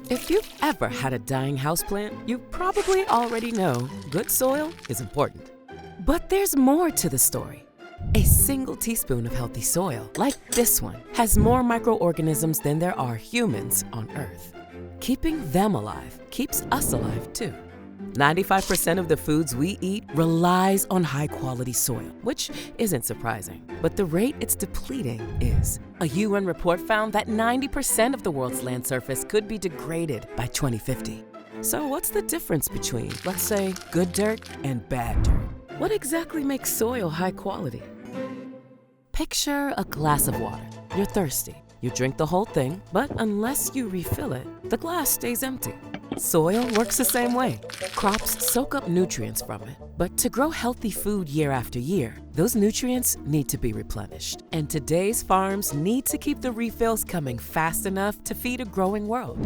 If you've ever had a dying houseplant, you probably already know good soil is important. But there's more to the story. A single teaspoon of healthy soil, like this one, has more microorganisms than there are humans on Earth. Keeping them alive keeps us alive too. 95% of the foods we eat relies on high-quality soil, which isn't surprising. But the rate it's depleting is. A UN report found that 90% of the world's land surface could be degraded by 2050. So what's the difference between, let's say, good dirt and bad dirt? What exactly makes soil high quality? Picture a glass of water. You're thirsty. You drink the whole thing, but unless you refill it, the glass stays empty. Soil works the same way. Crops soak up nutrients from it. But to grow healthy food year after year, those nutrients need to be replenished. And today's farms need to keep the refills coming fast enough to feed a growing world.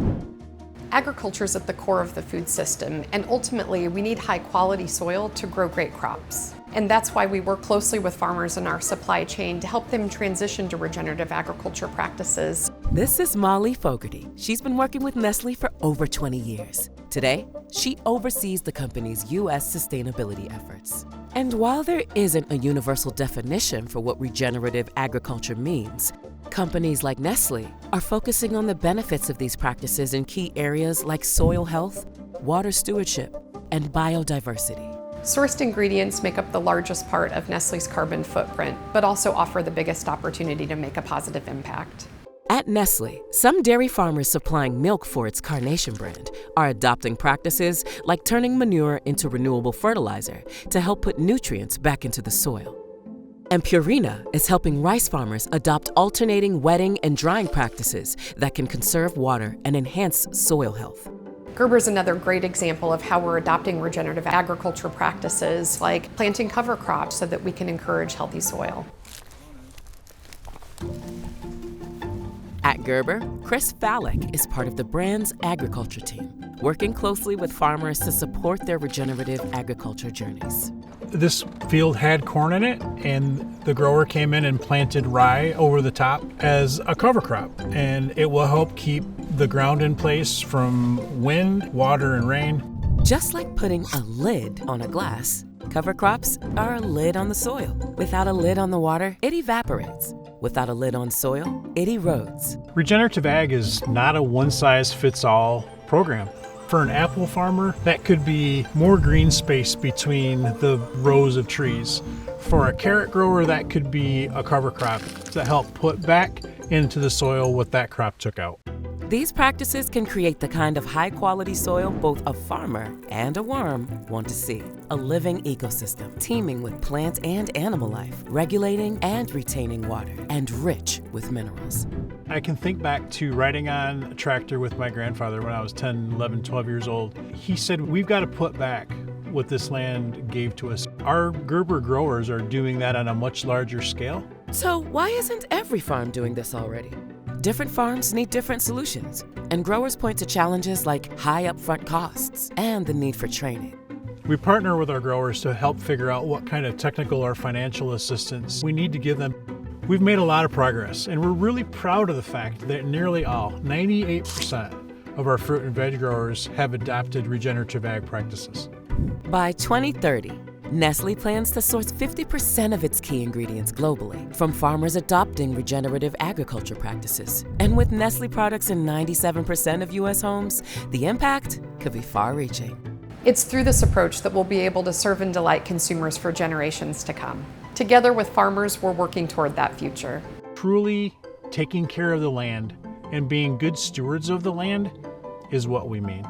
Agriculture is at the core of the food system, and ultimately we need high-quality soil to grow great crops. And that's why we work closely with farmers in our supply chain to help them transition to regenerative agriculture practices. This is Molly Fogarty. She's been working with Nestle for over 20 years. Today, she oversees the company's U.S. sustainability efforts. And while there isn't a universal definition for what regenerative agriculture means, companies like Nestle are focusing on the benefits of these practices in key areas like soil health, water stewardship, and biodiversity. Sourced ingredients make up the largest part of Nestle's carbon footprint, but also offer the biggest opportunity to make a positive impact. At Nestle, some dairy farmers supplying milk for its Carnation brand are adopting practices like turning manure into renewable fertilizer to help put nutrients back into the soil. And Purina is helping rice farmers adopt alternating wetting and drying practices that can conserve water and enhance soil health. Gerber is another great example of how we're adopting regenerative agriculture practices like planting cover crops so that we can encourage healthy soil. At Gerber, Chris Fallick is part of the brand's agriculture team, working closely with farmers to support their regenerative agriculture journeys. This field had corn in it, and the grower came in and planted rye over the top as a cover crop, and it will help keep the ground in place from wind, water, and rain. Just like putting a lid on a glass, cover crops are a lid on the soil. Without a lid on the water, it evaporates. Without a lid on soil, it erodes. Regenerative ag is not a one-size-fits-all program. For an apple farmer, that could be more green space between the rows of trees. For a carrot grower, that could be a cover crop to help put back into the soil what that crop took out. These practices can create the kind of high-quality soil both a farmer and a worm want to see. A living ecosystem teeming with plant and animal life, regulating and retaining water, and rich with minerals. I can think back to riding on a tractor with my grandfather when I was 10, 11, 12 years old. He said, we've got to put back what this land gave to us. Our Gerber growers are doing that on a much larger scale. So why isn't every farm doing this already? Different farms need different solutions, and growers point to challenges like high upfront costs and the need for training. We partner with our growers to help figure out what kind of technical or financial assistance we need to give them. We've made a lot of progress, and we're really proud of the fact that nearly all, 98% of our fruit and veg growers have adopted regenerative ag practices. By 2030, Nestle plans to source 50% of its key ingredients globally from farmers adopting regenerative agriculture practices. And with Nestle products in 97% of U.S. homes, the impact could be far-reaching. It's through this approach that we'll be able to serve and delight consumers for generations to come. Together with farmers, we're working toward that future. Truly taking care of the land and being good stewards of the land is what we mean.